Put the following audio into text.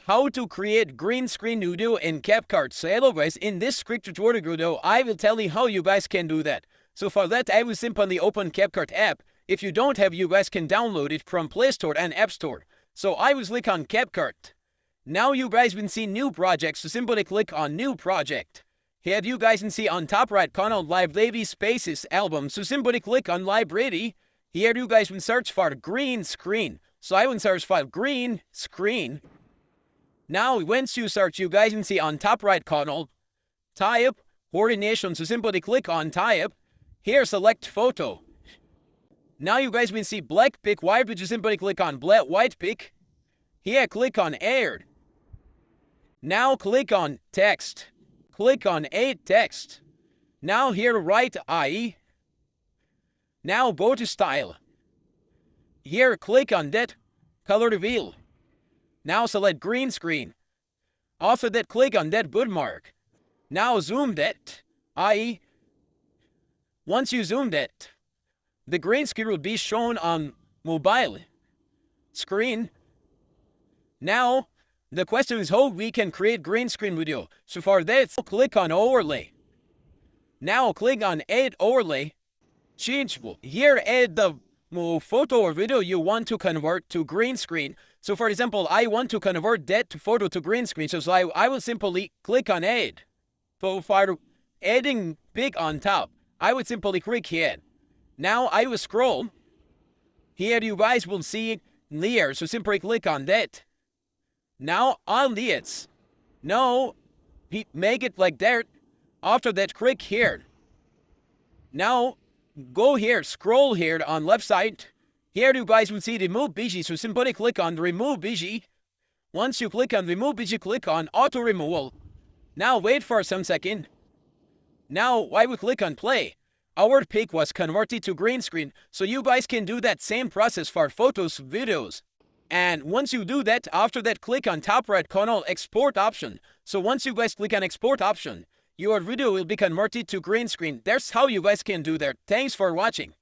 how to create green screen video in CapCut. So hello guys, in this quick tutorial video, I will tell you how you guys can do that. So for that, I will simply open CapCut app. If you don't have, you guys can download it from Play Store and App Store. So I will click on CapCut. Now you guys will see new project, so simply click on new project. Here you guys can see on top right corner library spaces album, so simply click on library. Here you guys will search for green screen. So I will search for green screen. Now, once you search, you guys can see on top right corner, type, coordination, so simply click on type. Here, select photo. Now you guys will see black pick white, which you simply click on black white pick. Here, click on air. Now click on text. Click on add text. Now here write I. Now go to style. Here click on that, color reveal. Now select green screen. After that, click on that bookmark. Now zoom that, i.e. Once you zoom that, the green screen will be shown on mobile screen. Now, the question is how we can create green screen video. So for that, click on overlay. Now click on add overlay. Changeable. Here add the photo or video you want to convert to green screen. So for example, I want to convert that photo to green screen. So I will simply click on add. So for adding pic on top, I would simply click here. Now I will scroll. Here you guys will see layer. So simply click on that. Now on this. Now make it like that. After that, click here. Now go here, scroll here on left side. Here you guys will see remove BG, so simply click on remove BG. Once you click on remove BG, click on auto removal. Now wait for some second. Now I will click on play. Our pic was converted to green screen, so you guys can do that same process for photos, videos. And once you do that, after that, click on top right corner export option. So once you guys click on export option, your video will be converted to green screen. That's how you guys can do that. Thanks for watching.